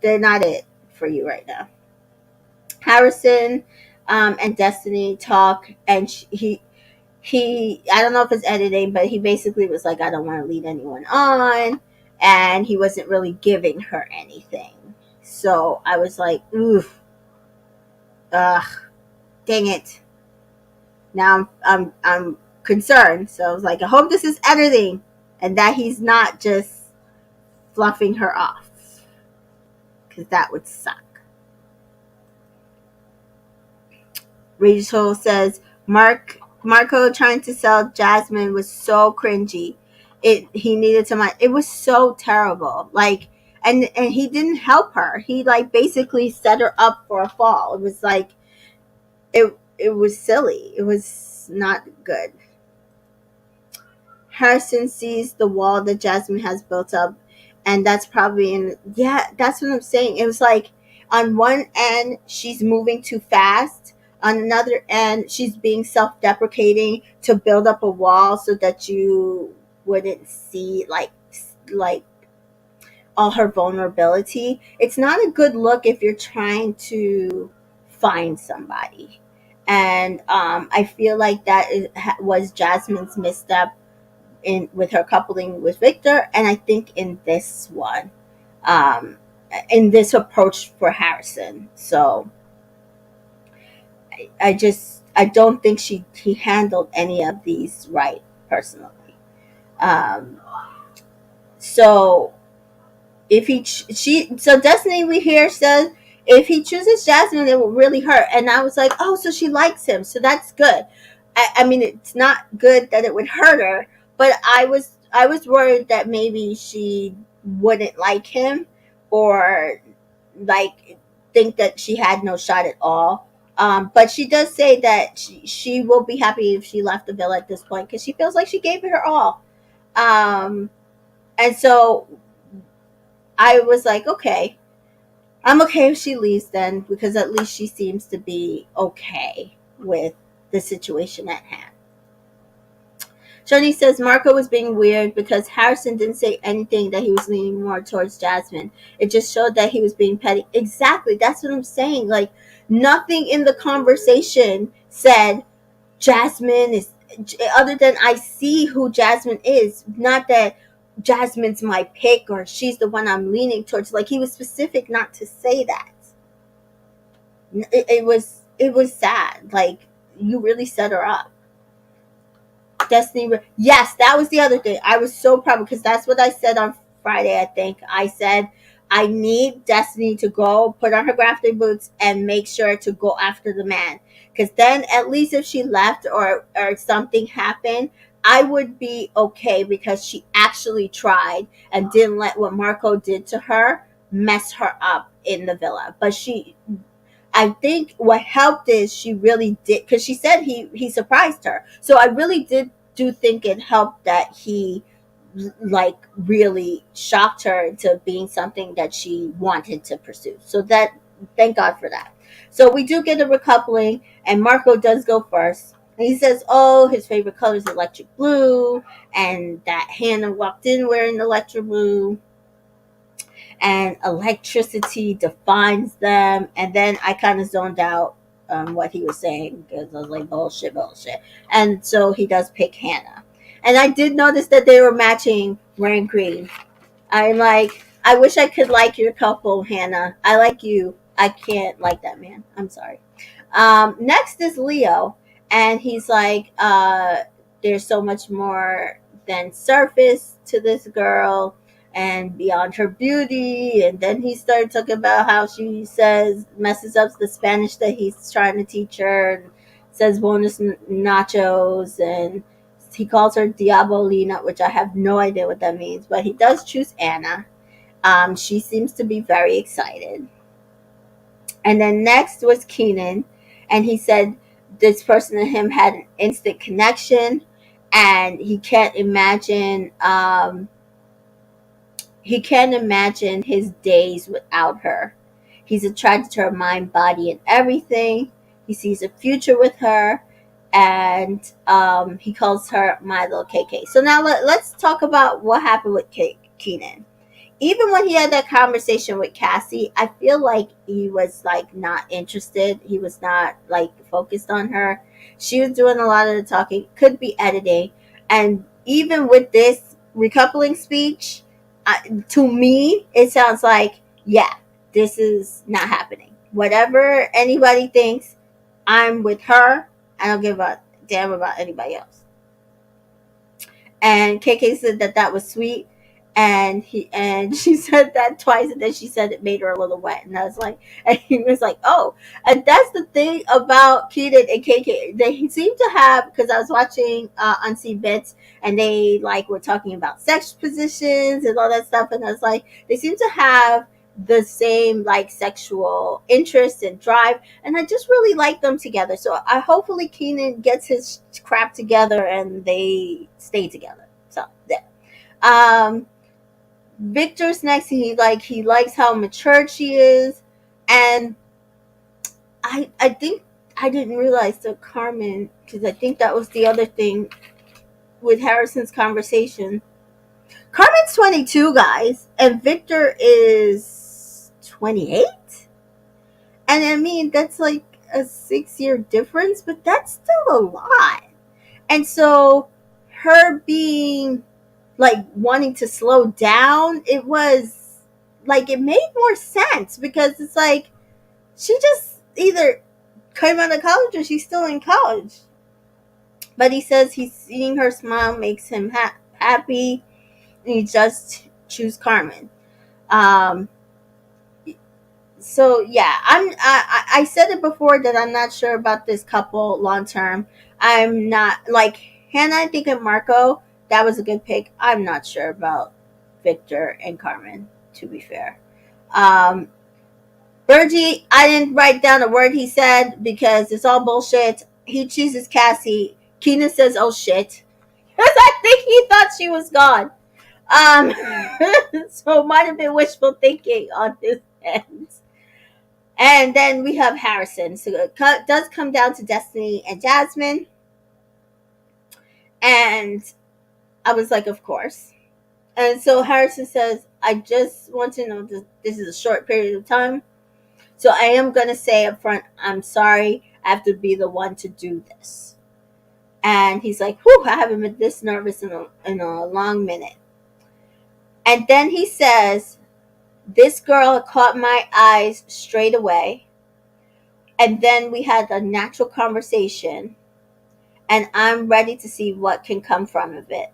they're not it for you right now. Harrison and Destiny talk, and he I don't know if it's editing, but he basically was like, I don't want to lead anyone on, and he wasn't really giving her anything. So I was like, oof, ugh, dang it. Now I'm concerned. So I was like, I hope this is editing and that he's not just fluffing her off, because that would suck. Rachel says Marco trying to sell Jasmine was so cringy. He needed to it was so terrible. Like, and he didn't help her. He like basically set her up for a fall. It was like it was silly. It was not good. Harrison sees the wall that Jasmine has built up, and that's probably in. Yeah, that's what I'm saying. It was like on one end she's moving too fast, on another end she's being self-deprecating to build up a wall so that you wouldn't see like all her vulnerability. It's not a good look if you're trying to find somebody. And I feel like was Jasmine's misstep in with her coupling with Victor, and I think in this one, um, in this approach for Harrison. So I don't think he handled any of these right personally. Um, so if he she so Destiny we hear says if he chooses Jasmine it will really hurt, and I was like, oh, so she likes him, so that's good. I mean, it's not good that it would hurt her, but I was worried that maybe she wouldn't like him, or like think that she had no shot at all. But she does say that she will be happy if she left the villa at this point because she feels like she gave it her all. um, and so I was like, okay, I'm okay if she leaves then, because at least she seems to be okay with the situation at hand. Shoni says Marco was being weird because Harrison didn't say anything that he was leaning more towards Jasmine. It just showed that he was being petty. Exactly. That's what I'm saying. Like, nothing in the conversation said Jasmine is, other than I see who Jasmine is, not that Jasmine's my pick or she's the one I'm leaning towards. Like, he was specific not to say that. It was sad. Like, you really set her up. Destiny. Yes, that was the other thing. I was so proud because that's what I said on Friday. I think I said I need Destiny to go put on her grafting boots and make sure to go after the man. Because then, at least if she left or something happened, I would be okay because she actually tried and didn't let what Marco did to her mess her up in the villa. But I think what helped is she really did, because she said he surprised her. So I really do think it helped that he like really shocked her into being something that she wanted to pursue. So that, thank God for that. So we do get a recoupling, and Marco does go first. And he says, oh, his favorite color is electric blue, and that Hannah walked in wearing electric blue, and electricity defines them. And then I kind of zoned out what he was saying because I was like, bullshit. And so he does pick Hannah. And I did notice that they were matching wearing green. I'm like, I wish I could like your couple, Hannah. I like you. I can't like that man. I'm sorry. Next is Leo. And he's like, there's so much more than surface to this girl and beyond her beauty. And then he started talking about how she says messes up the Spanish that he's trying to teach her, and says bonus nachos, and he calls her Diabolina, which I have no idea what that means, but he does choose Anna. She seems to be very excited. And then next was Keenan, and he said this person and him had an instant connection, and he can't imagine his days without her. He's attracted to her mind, body, and everything. He sees a future with her, and he calls her my little KK. So now let's talk about what happened with Keenan. Even when he had that conversation with Cassie, I feel like he was like not interested. He was not like focused on her. She was doing a lot of the talking. Could be editing. And even with this recoupling speech, to me, it sounds like, yeah, this is not happening. Whatever anybody thinks, I'm with her. I don't give a damn about anybody else. And KK said that was sweet, and she said that twice, and then she said it made her a little wet, and I was like, and he was like, oh. And that's the thing about Keaton and KK, they seem to have, because I was watching Unseen Bits, and they like were talking about sex positions and all that stuff, and I was like, they seem to have the same like sexual interest and drive, and I just really like them together. So I hopefully Keenan gets his crap together and they stay together. So there. Um, Victor's next. He likes how mature she is, and I think I didn't realize that Carmen, because I think that was the other thing with Harrison's conversation. Carmen's 22, guys, and Victor is 28. And I mean, that's like a 6 year difference, but that's still a lot. And so, her being like wanting to slow down, it was like it made more sense because it's like she just either came out of college or she's still in college. But he says he's seeing her smile makes him happy, and he just choose Carmen. Um, so yeah, I said it before that I'm not sure about this couple long term. I'm not like Hannah. I think and Marco, that was a good pick. I'm not sure about Victor and Carmen, to be fair. Um, Bergie, I didn't write down a word he said because it's all bullshit. He chooses Cassie. Keenan says, "Oh shit," because I think he thought she was gone. Um, so it might have been wishful thinking on his end. And then we have Harrison. So it does come down to Destiny and Jasmine. And I was like, of course. And so Harrison says, I just want to know this is a short period of time. So I am going to say up front, I'm sorry. I have to be the one to do this. And he's like, whew, I haven't been this nervous in a long minute. And then he says, this girl caught my eyes straight away. And then we had a natural conversation. And I'm ready to see what can come from it.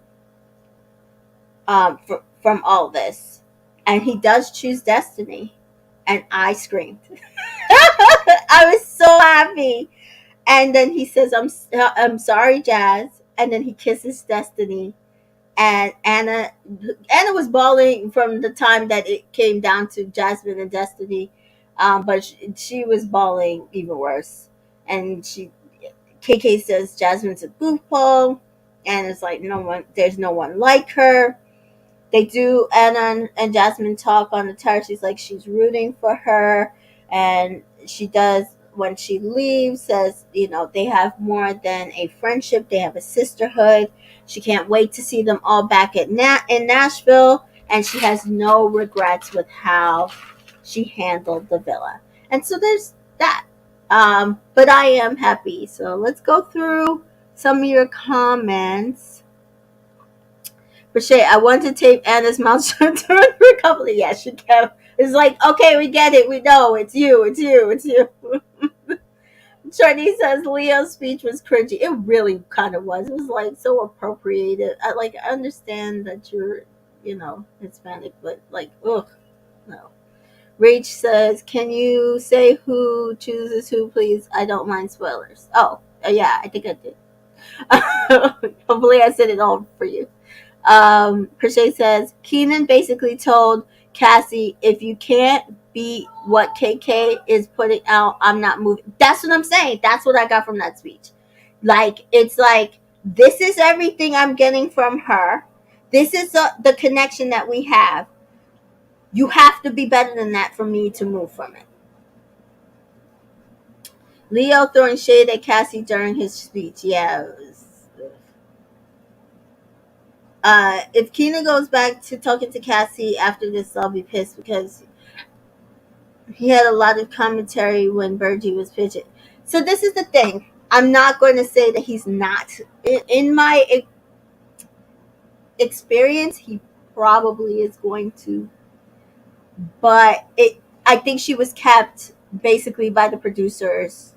From all this. And he does choose Destiny. And I screamed. I was so happy. And then he says, I'm sorry, Jazz. And then he kisses Destiny. And Anna was bawling from the time that it came down to Jasmine and Destiny. But she was bawling even worse. And KK says Jasmine's a goofball. And it's like there's no one like her. They do, Anna and Jasmine talk on the terrace. She's like, she's rooting for her. And she does, when she leaves, says, they have more than a friendship. They have a sisterhood. She can't wait to see them all back in Nashville. And she has no regrets with how she handled the villa. And so there's that. But I am happy. So let's go through some of your comments. But Shay, I want to tape Anna's mouth shut for a couple of years. She kept. It's like, okay, we get it. We know it's you. It's you. It's you. Shorty says Leo's speech was cringy. It really kind of was. It was like so appropriated. I understand that you're, Hispanic, but like, ugh, no. Rach says, can you say who chooses who, please? I don't mind spoilers. Oh, yeah, I think I did. Hopefully I said it all for you. Crochet says Keenan basically told Cassie, if you can't beat what KK is putting out, I'm not moving. That's what I'm saying. That's what I got from that speech. Like, it's like, this is everything I'm getting from her. This is the connection that we have. You have to be better than that for me to move from it. Leo throwing shade at Cassie during his speech. Yeah, it was, if Keenan goes back to talking to Cassie after this, I'll be pissed because he had a lot of commentary when Bergie was pitching. So this is the thing. I'm not going to say that he's not. In my experience, he probably is going to. But I think she was kept basically by the producers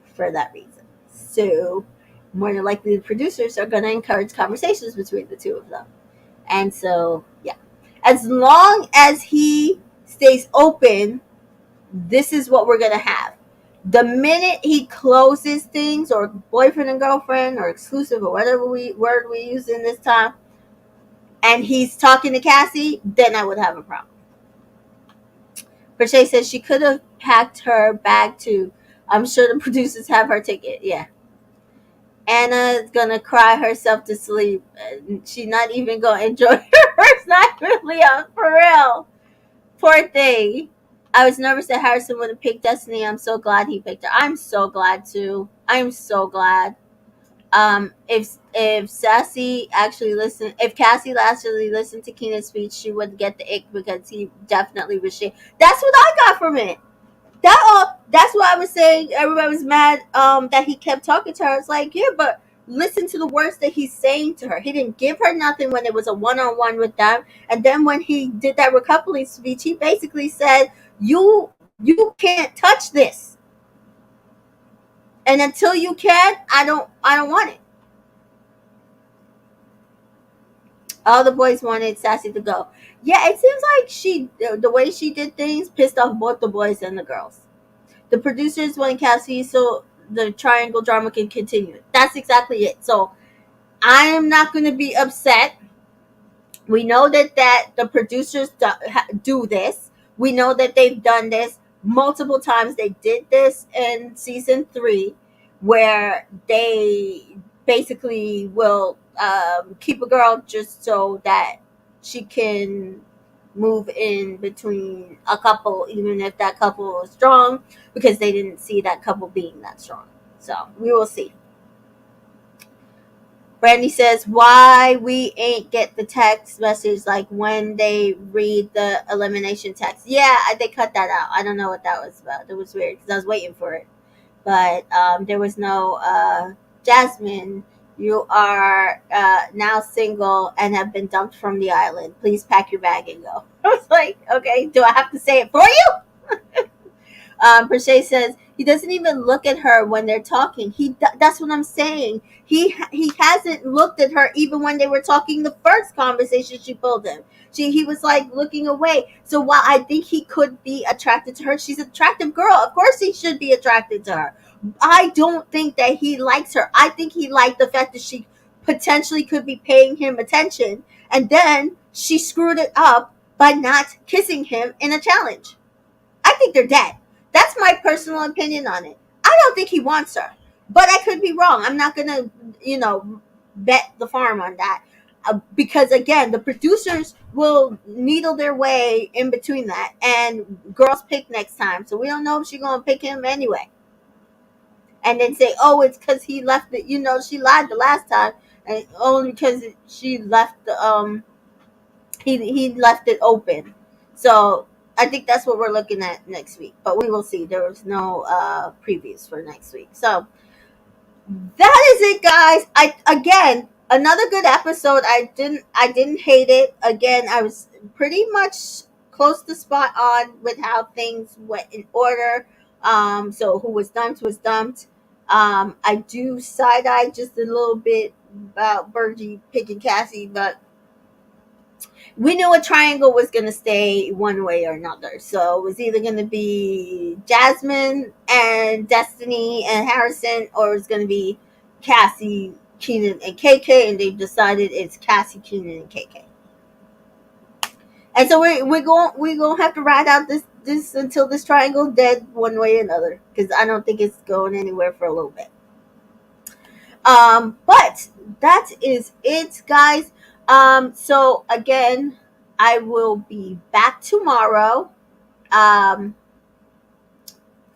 for that reason. So more than likely, the producers are going to encourage conversations between the two of them. And so, yeah. As long as he stays open, this is what we're going to have. The minute he closes things, or boyfriend and girlfriend, or exclusive, or whatever word we use in this time, and he's talking to Cassie, then I would have a problem. Perche says she could have packed her bag too. I'm sure the producers have her ticket. Yeah. Anna's gonna cry herself to sleep. She's not even gonna enjoy her first night with Leon, for real. Poor thing. I was nervous that Harrison would have picked Destiny. I'm so glad he picked her. I'm so glad too. I'm so glad. If Sassy actually listened, if Cassie actually listened to Keenan's speech, she would get the ick because he definitely was shit. That's what I got from it. That's why I was saying everybody was mad that he kept talking to her. It's like, yeah, but listen to the words that he's saying to her. He didn't give her nothing when it was a one-on-one with them, and then when he did that recoupling speech, he basically said, you can't touch this, and until you can, I don't want it. All the boys wanted Sassy to go. Yeah, it seems like the way she did things pissed off both the boys and the girls. The producers wanted Cassie so the triangle drama can continue. That's exactly it. So I am not going to be upset. We know that the producers do this. We know that they've done this multiple times. They did this in season 3, where they basically will keep a girl just so that she can move in between a couple, even if that couple is strong, because they didn't see that couple being that strong. So we will see. Brandy says, why we ain't get the text message like when they read the elimination text. Yeah, they cut that out. I don't know what that was about. It was weird because I was waiting for it. But there was no, Jasmine, you are now single and have been dumped from the island. Please pack your bag and go. I was like, okay, do I have to say it for you? Perche says he doesn't even look at her when they're talking. That's what I'm saying. He hasn't looked at her even when they were talking the first conversation she pulled him. He was like looking away. So while I think he could be attracted to her, she's an attractive girl. Of course he should be attracted to her. I don't think that he likes her. I think he liked the fact that she potentially could be paying him attention, and then she screwed it up by not kissing him in a challenge. I think they're dead. That's my personal opinion on it. I don't think he wants her, but I could be wrong. I'm not gonna, bet the farm on that, because again, the producers will needle their way in between that, and girls pick next time, so we don't know if she's gonna pick him anyway. And then say, oh, it's because he left it. She lied the last time, and only because she left the he left it open. So I think that's what we're looking at next week. But we will see. There was no previews for next week. So that is it, guys. Again, another good episode. I didn't hate it. Again, I was pretty much close to spot on with how things went in order. So who was dumped was dumped. I do side eye just a little bit about Bergie picking Cassie, but we knew a triangle was going to stay one way or another. So it was either going to be Jasmine and Destiny and Harrison, or it was going to be Cassie, Keenan, and KK. And they've decided it's Cassie, Keenan, and KK. And so we're going to have to ride out this until this triangle dead one way or another, because I don't think it's going anywhere for a little bit. But that is it, guys. So again, I will be back tomorrow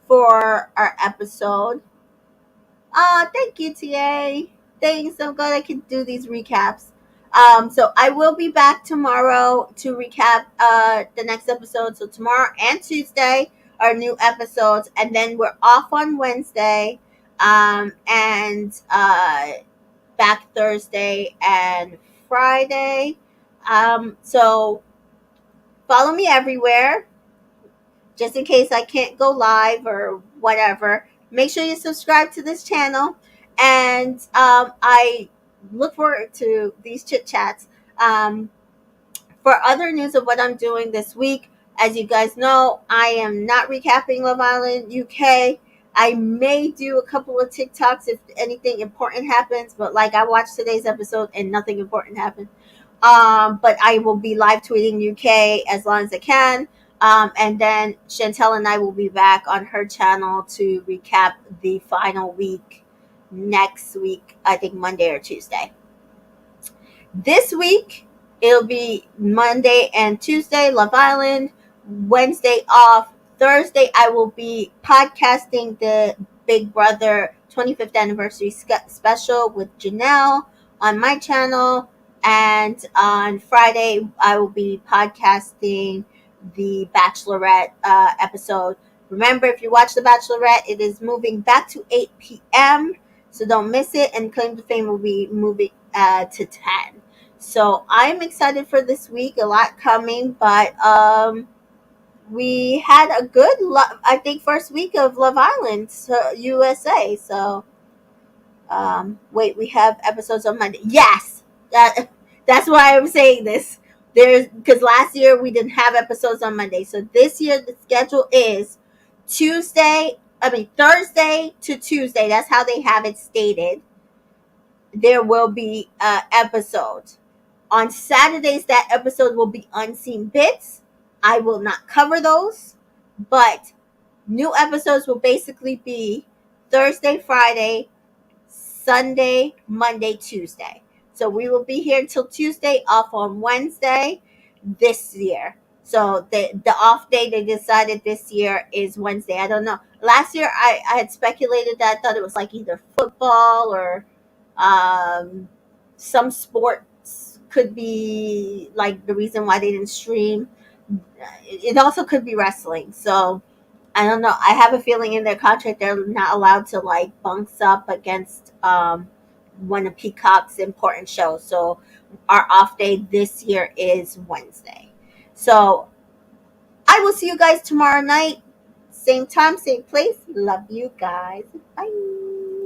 for our episode. Thank you, TA. Thanks. I'm glad I can do these recaps. So I will be back tomorrow to recap the next episode. So tomorrow and Tuesday are new episodes, and then we're off on Wednesday, and back Thursday and Friday. So follow me everywhere, just in case I can't go live or whatever. Make sure you subscribe to this channel, and I look forward to these chit chats. For other news of what I'm doing this week, as you guys know, I am not recapping Love Island UK. I may do a couple of TikToks if anything important happens, but like I watched today's episode and nothing important happened. But I will be live tweeting UK as long as I can. And then Chantel and I will be back on her channel to recap the final week next week, I think Monday or Tuesday. This week, it'll be Monday and Tuesday, Love Island. Wednesday off. Thursday, I will be podcasting the Big Brother 25th anniversary special with Janelle on my channel. And on Friday, I will be podcasting the Bachelorette episode. Remember, if you watch The Bachelorette, it is moving back to 8 p.m. So don't miss it. And Claim to Fame will be moving to 10. So I'm excited for this week. A lot coming, but we had a good, I think, first week of Love Island, so USA. So wait, we have episodes on Monday. Yes, that's why I'm saying this. There's because last year we didn't have episodes on Monday, so this year the schedule is Thursday to Tuesday. That's how they have it stated. There will be episodes. On Saturdays, that episode will be Unseen Bits. I will not cover those, but new episodes will basically be Thursday, Friday, Sunday, Monday, Tuesday. So we will be here until Tuesday, off on Wednesday this year. So the off day they decided this year is Wednesday. I don't know. Last year I had speculated that I thought it was like either football or some sports could be like the reason why they didn't stream. It also could be wrestling. So I don't know. I have a feeling in their contract they're not allowed to like bunks up against one of Peacock's important shows. So our off day this year is Wednesday. So I will see you guys tomorrow night. Same time, same place. Love you guys. Bye.